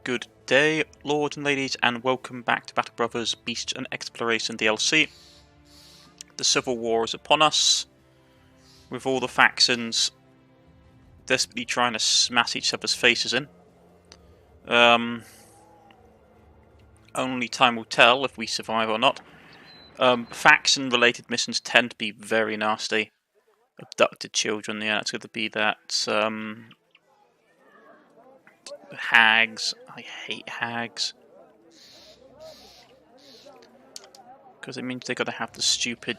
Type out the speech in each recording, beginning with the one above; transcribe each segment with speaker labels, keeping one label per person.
Speaker 1: Good day, lords and ladies, and welcome back to Battle Brothers Beasts and Exploration DLC. The Civil War is upon us, with all the factions desperately trying to smash each other's faces in. Only time will tell if we survive or not. Faction-related missions tend to be very nasty. Abducted children, yeah, it's going to be that. Hags, I hate hags. Because it means they got to have the stupid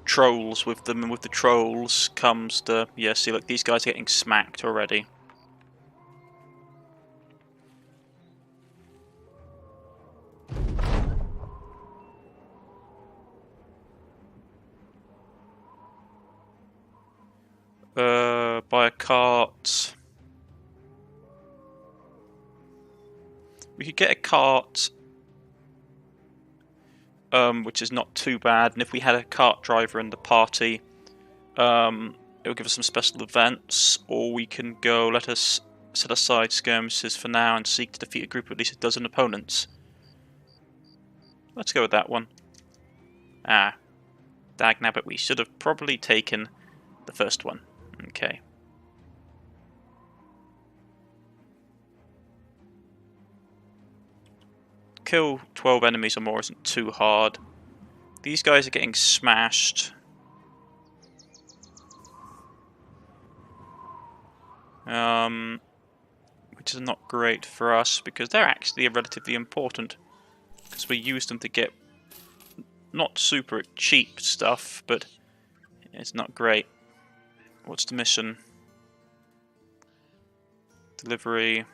Speaker 1: trolls with them, and with the trolls comes the see, look, these guys are getting smacked already. Buy a cart. We could get a cart, which is not too bad, and if we had a cart driver in the party, it will give us some special events, or we can go, let us set aside skirmishes for now and seek to defeat a group of at least a dozen opponents. Let's go with that one. Ah, dagnabbit, we should have probably taken the first one. Okay. Kill 12 enemies or more isn't too hard. These guys are getting smashed. Which is not great for us because they're actually relatively important. Because we use them to get not super cheap stuff, but it's not great. What's the mission? Delivery.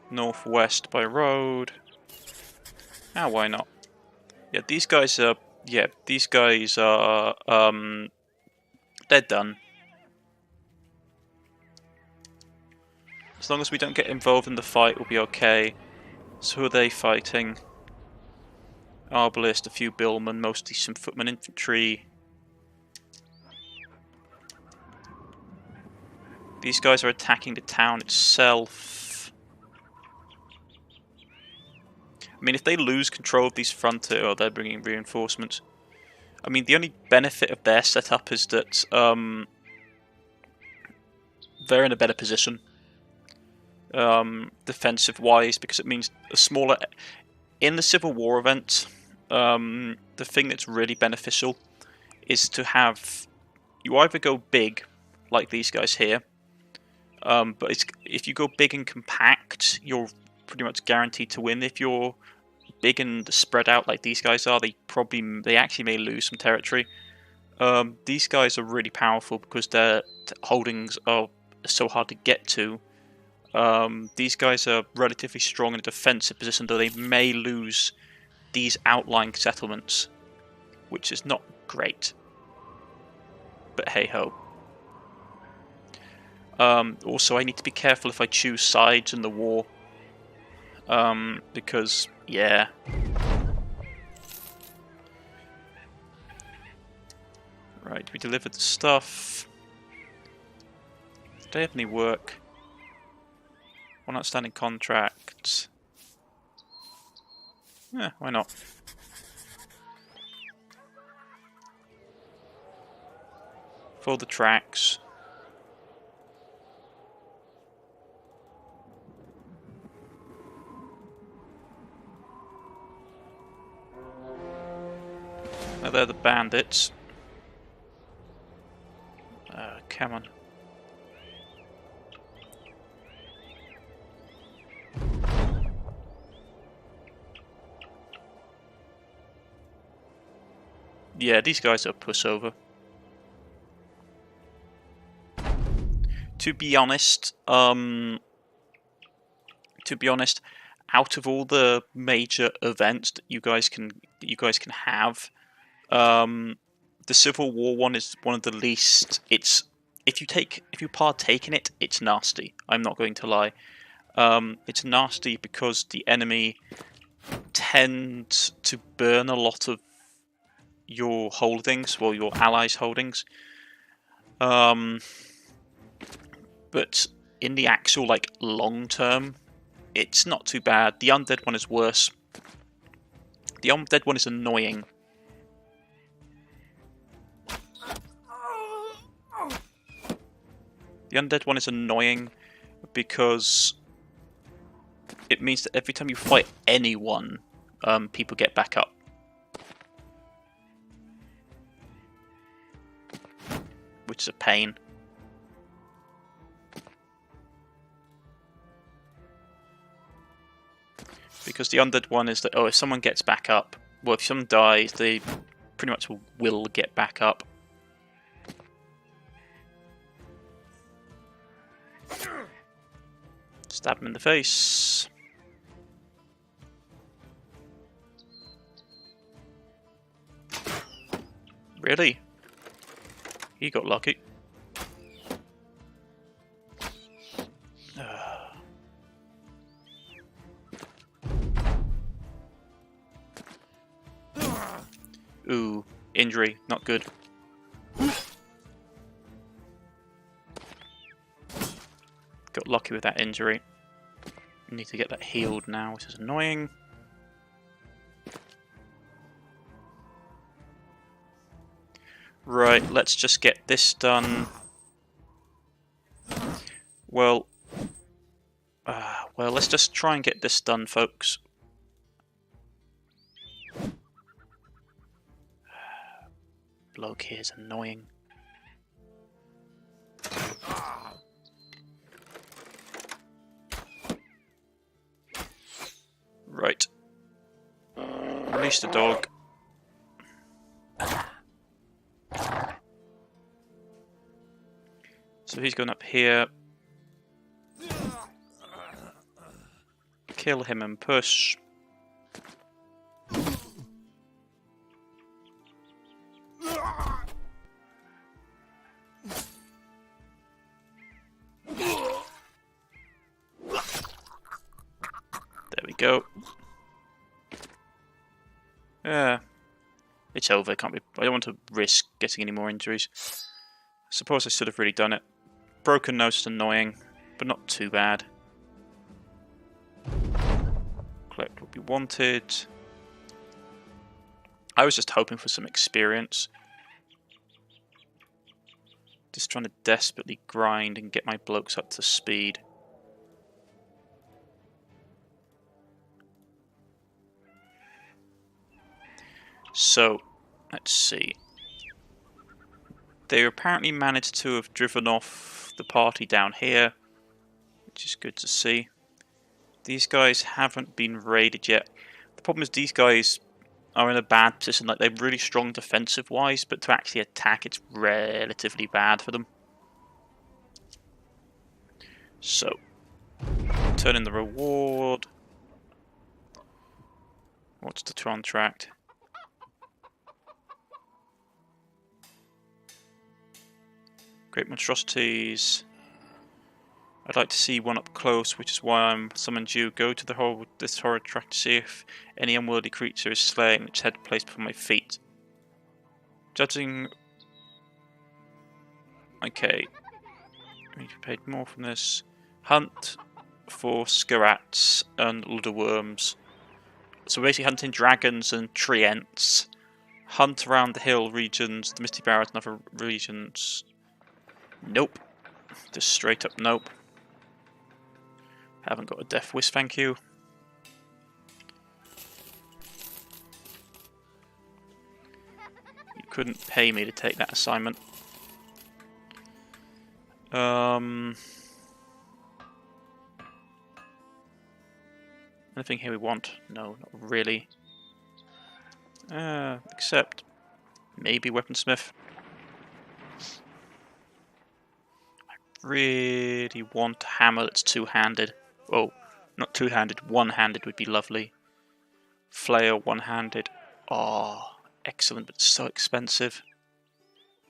Speaker 1: Northwest by road. Ah, why not? Yeah, these guys are. Yeah, these guys are. They're done. As long as we don't get involved in the fight, we'll be okay. So who are they fighting? Arbalist, a few billmen, mostly some footman infantry. These guys are attacking the town itself. I mean, if they lose control of these frontier, they're bringing reinforcements. I mean, the only benefit of their setup is that they're in a better position, defensive-wise, because it means a smaller. In the Civil War event, the thing that's really beneficial is to have you either go big, like these guys here, but if you go big and compact, you're pretty much guaranteed to win. If you're big and spread out like these guys are, they actually may lose some territory. These guys are really powerful because their holdings are so hard to get to. These guys are relatively strong in a defensive position, though they may lose these outlying settlements, which is not great. But hey ho. Also, I need to be careful if I choose sides in the war, because yeah. Right, we delivered the stuff. Do they have any work? One outstanding contract. Yeah, why not? For the tracks. Now they're the bandits. Come on. Yeah, these guys are pushover. To be honest, out of all the major events that you guys can have, the Civil War one is one of the least. If you partake in it, it's nasty. I'm not going to lie. It's nasty because the enemy tend to burn a lot of your holdings, well, your allies' holdings. but in the actual like long term, it's not too bad. The undead one is worse. The undead one is annoying. The undead one is annoying because it means that every time you fight anyone, people get back up. Which is a pain. Because the undead one is that, oh, if someone gets back up, well, if someone dies, they pretty much will get back up. Stab him in the face. Really? He got lucky. Ooh, injury, not good. Got lucky with that injury. Need to get that healed now, which is annoying. Right, let's just get this done. Well, let's just try and get this done, folks. Bloke here is annoying. Right. Release the dog. So he's going up here. Kill him and push. There we go. Yeah, it's over. Can't be. I don't want to risk getting any more injuries. I suppose I should have really done it. Broken nose is annoying, but not too bad. Collect what we wanted. I was just hoping for some experience. Just trying to desperately grind and get my blokes up to speed. So, let's see. They apparently managed to have driven off the party down here, which is good to see. These guys haven't been raided yet. The problem is these guys are in a bad position. Like, they're really strong defensive-wise, but to actually attack, it's relatively bad for them. So, turn in the reward. What's the contract? Great monstrosities. I'd like to see one up close, which is why I'm summoned you. Go to this horrid track to see if any unworthy creature is slain, its head placed before my feet. Judging. Okay. I need to be paid more from this. Hunt for scarats and ludderworms. So we're basically hunting dragons and treants. Hunt around the hill regions, the misty barrows and other regions. Nope. Just straight up nope. Haven't got a death wish, thank you. You couldn't pay me to take that assignment. Anything here we want? No, not really. Except maybe weaponsmith. Really want a hammer that's two-handed. Oh, not two-handed, one-handed would be lovely. Flail, one-handed. Oh, excellent, but so expensive.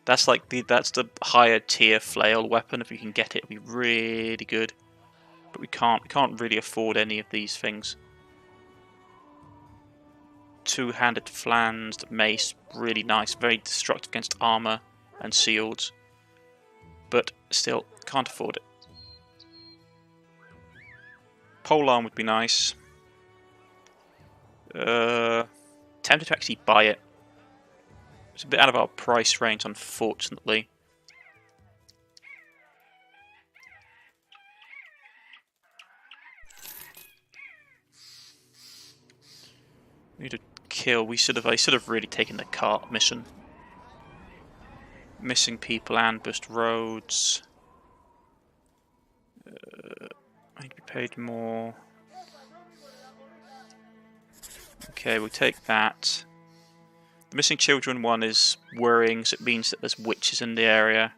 Speaker 1: That's like that's the higher tier flail weapon. If we can get it, it'd be really good. But we can't really afford any of these things. Two-handed flanged mace, really nice, very destructive against armor and shields. But still, can't afford it. polearm would be nice. Tempted to actually buy it. It's a bit out of our price range, unfortunately. We need to kill. I should have really taken the cart mission. Missing people, ambushed roads. I need to be paid more. Okay, we'll take that. The missing children one is worrying, so it means that there's witches in the area.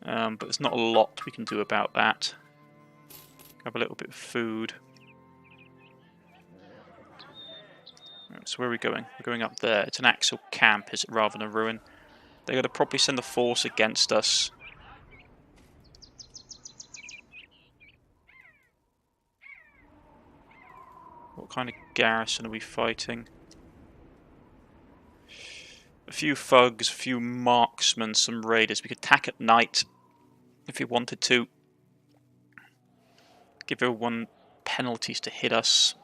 Speaker 1: But there's not a lot we can do about that. Have a little bit of food. Right, so where are we going? We're going up there. It's an actual camp, is it, rather than a ruin? They're going to probably send a force against us. What kind of garrison are we fighting? A few thugs, a few marksmen, some raiders. We could attack at night if we wanted to. Give everyone penalties to hit us.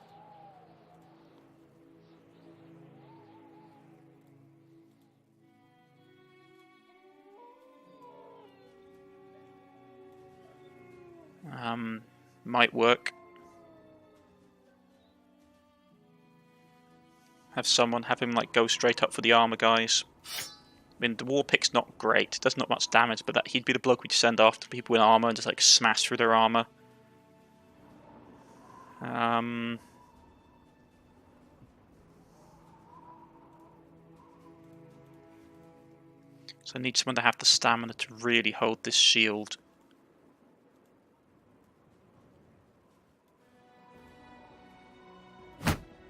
Speaker 1: Might work. Have him like go straight up for the armor guys. I mean, the war pick's not great. It does not much damage, but he'd be the bloke we'd send after people in armor and just like smash through their armor. So I need someone to have the stamina to really hold this shield.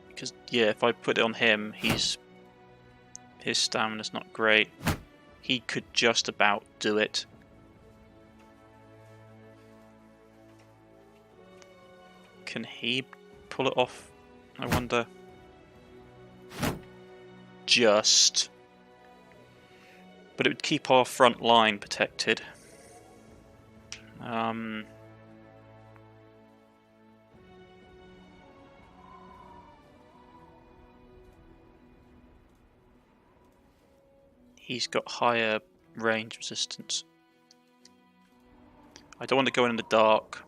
Speaker 1: Because, yeah, if I put it on him, his stamina's not great. He could just about do it. Can he pull it off? I wonder. Just. But it would keep our front line protected. He's got higher range resistance. I don't want to go in the dark.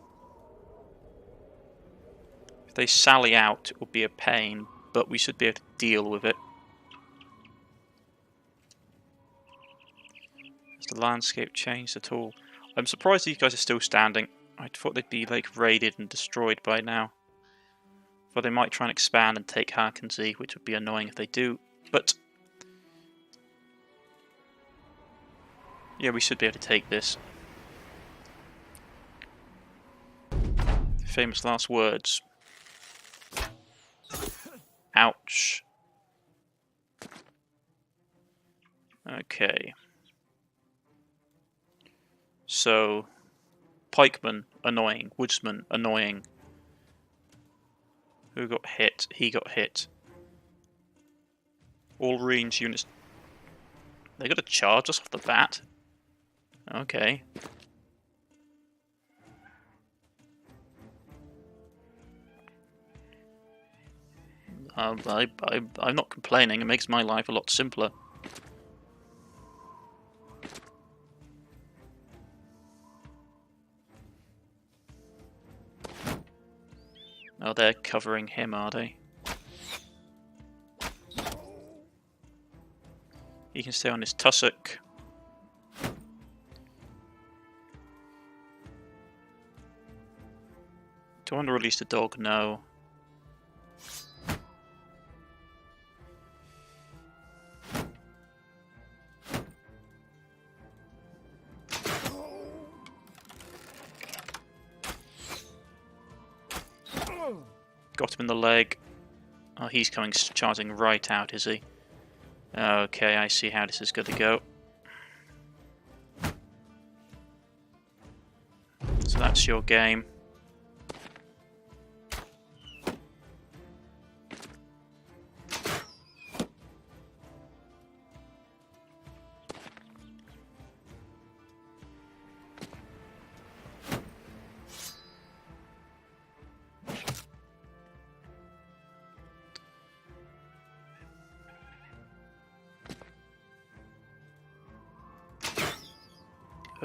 Speaker 1: If they sally out, it will be a pain, but we should be able to deal with it. Has the landscape changed at all? I'm surprised these guys are still standing. I thought they'd be like raided and destroyed by now. But they might try and expand and take Harkensee, which would be annoying if they do. But yeah, we should be able to take this. Famous last words. Ouch. Okay. So, pikeman, annoying. Woodsman, annoying. Who got hit? He got hit. All range units. They got to charge us off the bat? Okay. I'm not complaining. It makes my life a lot simpler. Oh, they're covering him, are they? He can stay on his tussock. Do I want to release the dog? No. Got him in the leg. Oh, he's coming charging right out, is he? Okay, I see how this is going to go. So that's your game.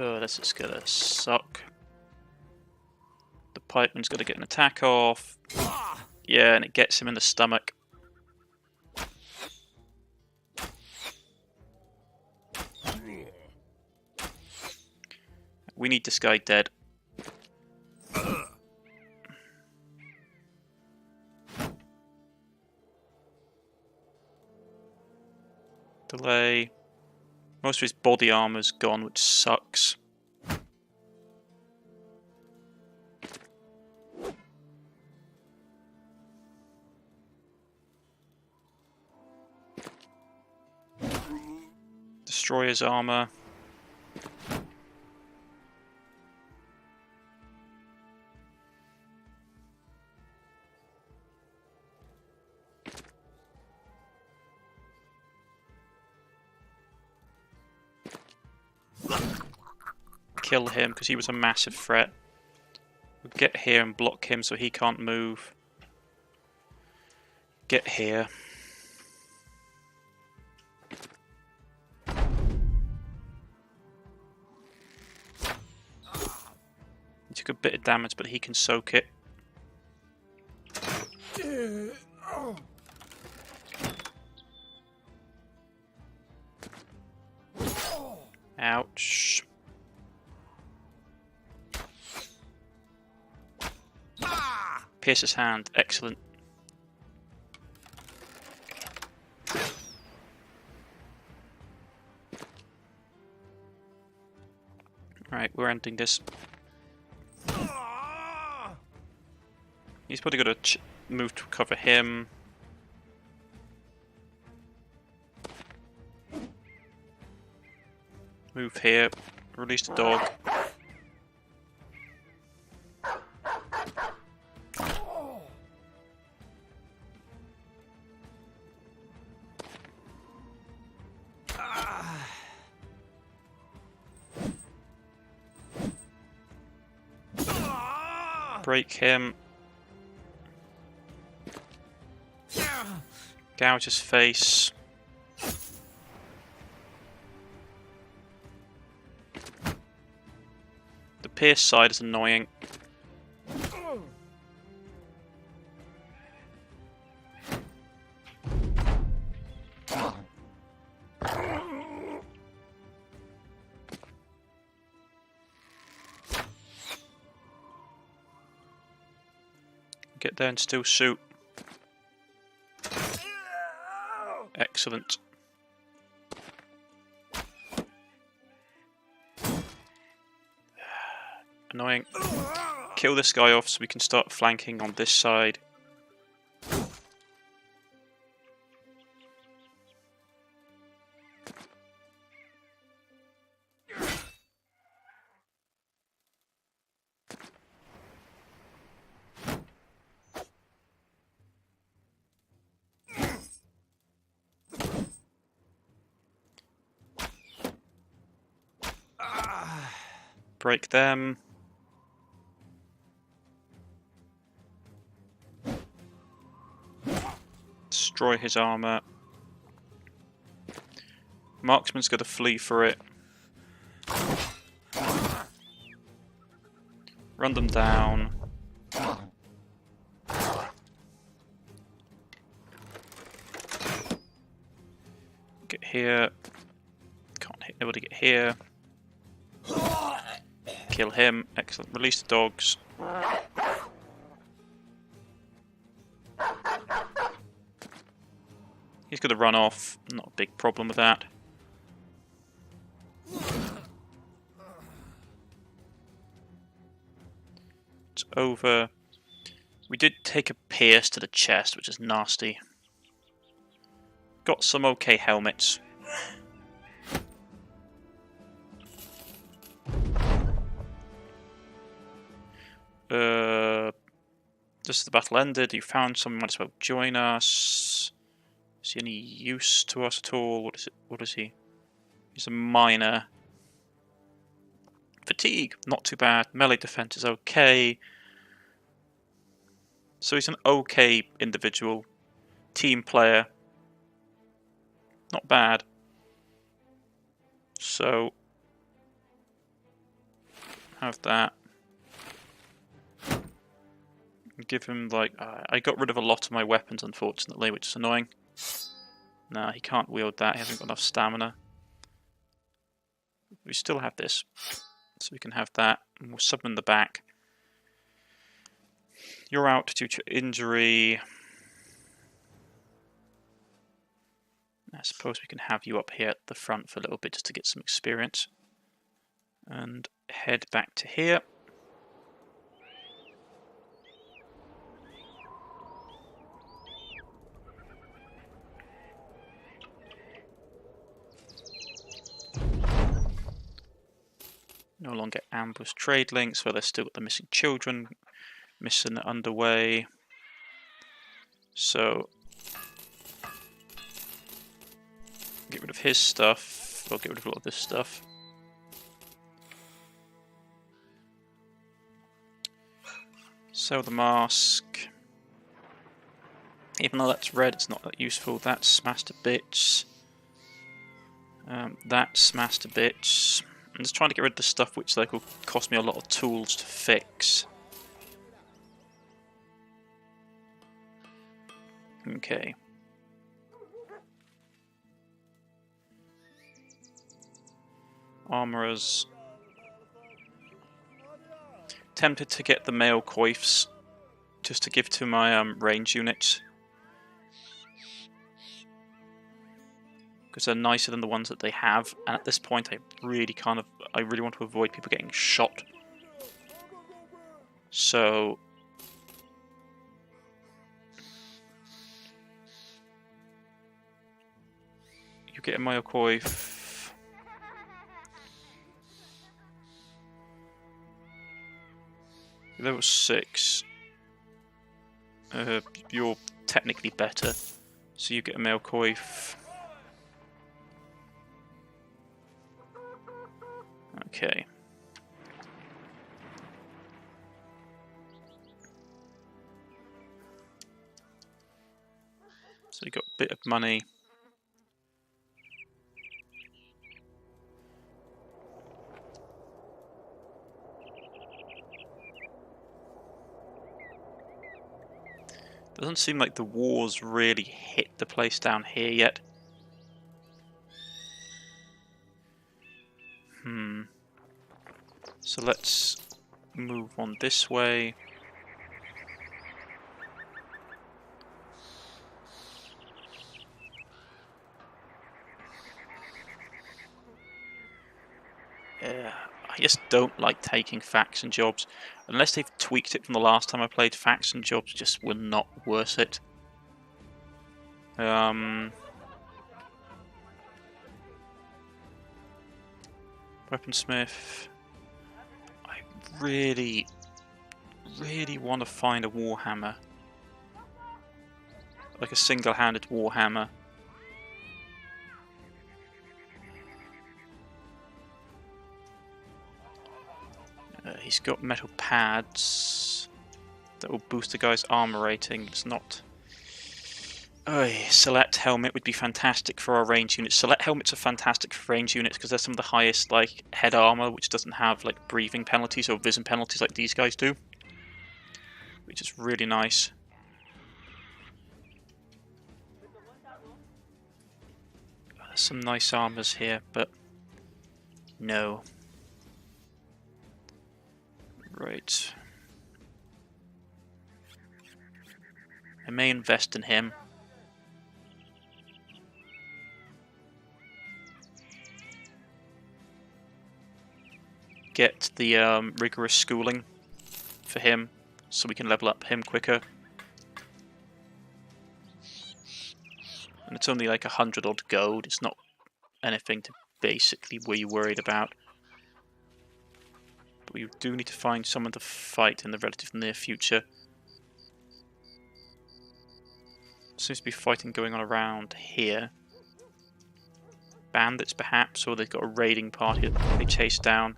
Speaker 1: Oh, this is gonna suck. The pikeman's gonna get an attack off. Yeah, and it gets him in the stomach. We need this guy dead. Delay. Most of his body armor's gone, which sucks. Destroy his armor. Kill him because he was a massive threat. We'll get here and block him so he can't move. Get here. He took a bit of damage, but he can soak it. Ouch. Pierce his hand. Excellent. Right, we're ending this. He's probably got to move to cover him. Move here. Release the dog. Break him. Gouge his face. The pierce side is annoying. Get there and still shoot. Excellent. Annoying. Kill this guy off so we can start flanking on this side. Break them. Destroy his armor. Marksman's got to flee for it. Run them down. Get here. Can't hit nobody. Get here. Kill him. Excellent. Release the dogs. He's going to run off. Not a big problem with that. It's over. We did take a pierce to the chest, which is nasty. Got some okay helmets. Just the battle ended. You found someone, might as well join us. Is he any use to us at all? What is it? What is he? He's a miner. Fatigue, not too bad. Melee defense is okay. So he's an okay individual. Team player. Not bad. So Have that. Give him, like... I got rid of a lot of my weapons, unfortunately, which is annoying. Nah, he can't wield that. He hasn't got enough stamina. We still have this. So we can have that. And we'll summon the back. You're out due to injury. I suppose we can have you up here at the front for a little bit just to get some experience. And head back to here. No longer ambush trade links, where they've still got the missing children, mission underway. So get rid of his stuff. I'll get rid of a lot of this stuff. Sell the mask. Even though that's red, it's not that useful. That's smashed to bits. That's smashed to bits. I'm just trying to get rid of the stuff which like will cost me a lot of tools to fix. Okay. Armourers. Tempted to get the male coifs just to give to my range units, because they're nicer than the ones that they have, and at this point I really want to avoid people getting shot. So you get a male coif. Level 6. You're technically better, so you get a male coif. Okay. So you got a bit of money. Doesn't seem like the war's really hit the place down here yet. So let's move on this way. I just don't like taking faction jobs. Unless they've tweaked it from the last time I played, faction jobs just were not worth it. Weaponsmith. I really want to find a warhammer. Like a single-handed warhammer. He's got metal pads that will boost the guy's armor rating. It's not. Select helmet would be fantastic for our range units. Select helmets are fantastic for range units because they're some of the highest like head armor, which doesn't have like breathing penalties or vision penalties like these guys do, which is really nice. There's some nice armors here, but no. Right. I may invest in him. Get the rigorous schooling for him so we can level up him quicker. And it's only like 100 odd gold. It's not anything to basically be worried about. But we do need to find someone to fight in the relative near future. Seems to be fighting going on around here. Bandits perhaps, or they've got a raiding party that they chase down.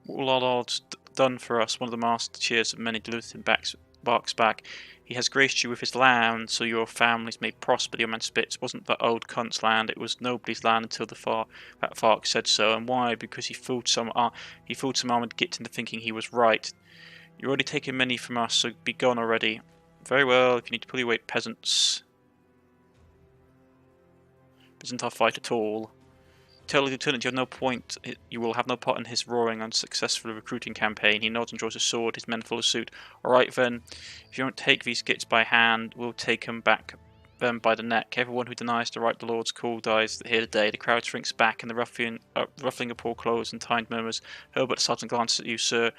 Speaker 1: All our odds done for us. One of the master cheers of many delivered him back barks back. He has graced you with his land, so your family's made prosper. The old man spits. It wasn't the old cunt's land. It was nobody's land until that Fark said so. And why? Because he fooled some armored git into thinking he was right. You're already taking many from us, so be gone already. Very well. If you need to pull your weight, peasants. Isn't our fight at all. Tell the lieutenant you have no point. You will have no part in his roaring unsuccessful recruiting campaign. He nods and draws his sword. His men follow suit. All right then. If you don't take these gits by hand, we'll take them back by the neck. Everyone who denies the right the Lord's call dies here today. The crowd shrinks back, and the ruffling of poor clothes and tied murmurs. Herbert Sergeant glances at you, sir.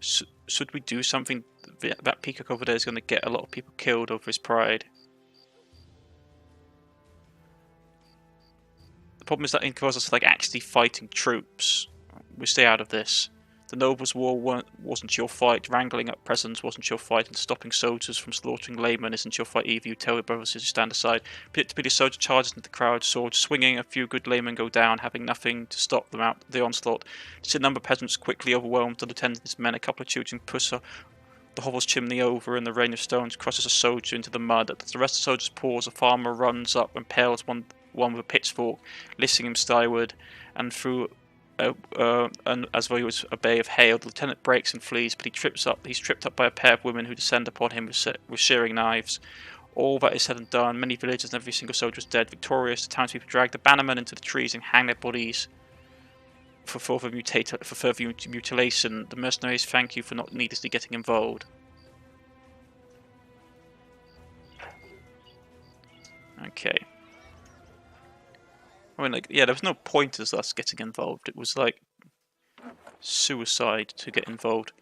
Speaker 1: Should we do something? That peacock over there is going to get a lot of people killed over his pride. The problem is that it involves us like actually fighting troops. We stay out of this. The nobles' war wasn't your fight. Wrangling up presents wasn't your fight, and stopping soldiers from slaughtering laymen isn't your fight either. You tell your brothers to stand aside. Predictably, the soldier charges into the crowd, sword swinging. A few good laymen go down, having nothing to stop them out the onslaught. A number of peasants quickly overwhelmed the lieutenant and his men. A couple of children push the hovel's chimney over, and the rain of stones crushes a soldier into the mud. As the rest of the soldiers pause, a farmer runs up and impales one with a pitchfork, lifting him skyward, and through and as though he was a bay of hail. The lieutenant breaks and flees, but he's tripped up by a pair of women who descend upon him with shearing knives. All that is said and done. Many villagers and every single soldier is dead. Victorious, the townspeople drag the bannermen into the trees and hang their bodies for further mutilation. The mercenaries thank you for not needlessly getting involved. Okay. I mean, like, yeah, there was no point as us getting involved. It was like suicide to get involved.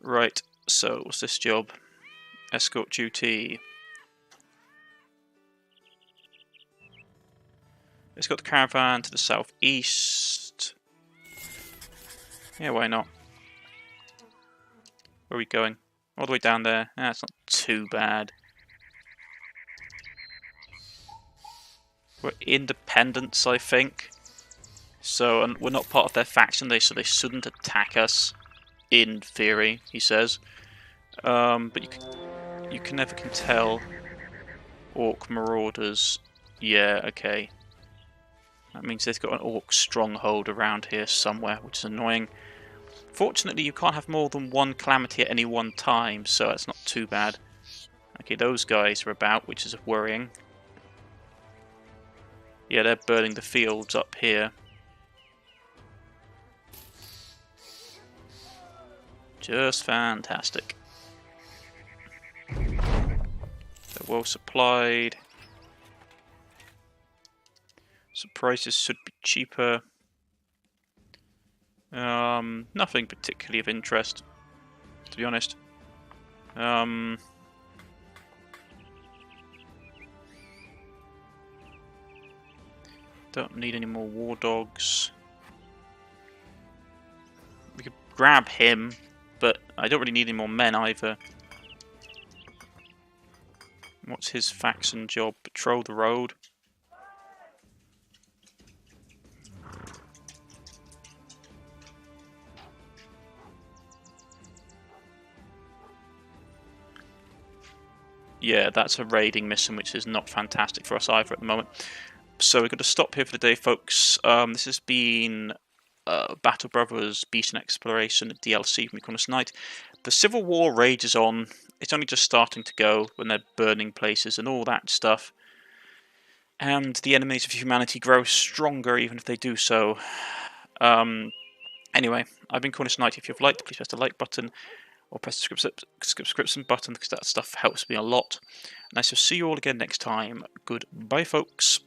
Speaker 1: Right, so what's this job? Escort duty. Let's got the caravan to the southeast. Yeah, why not? Where are we going? All the way down there. Ah, it's not too bad. We're independents, I think. So, and we're not part of their faction, so they shouldn't attack us. In theory, he says. But you can never tell. Orc marauders. Yeah, okay. That means they've got an orc stronghold around here somewhere, which is annoying. Fortunately, you can't have more than one calamity at any one time, so that's not too bad. Okay, those guys are about, which is worrying. Yeah, they're burning the fields up here. Just fantastic. They're well supplied. So prices should be cheaper. Nothing particularly of interest, to be honest. Don't need any more war dogs. We could grab him, but I don't really need any more men either. What's his faction job? Patrol the road. Yeah, that's a raiding mission, which is not fantastic for us either at the moment. So we're going to stop here for the day, folks. This has been Battle Brothers Beast and Exploration DLC from Cornish-Knight. The Civil War rages on. It's only just starting to go when they're burning places and all that stuff. And the enemies of humanity grow stronger even if they do so. Anyway, I've been Cornish-Knight. If you've liked, please press the like button or press the subscription button because that stuff helps me a lot. And I shall see you all again next time. Goodbye, folks.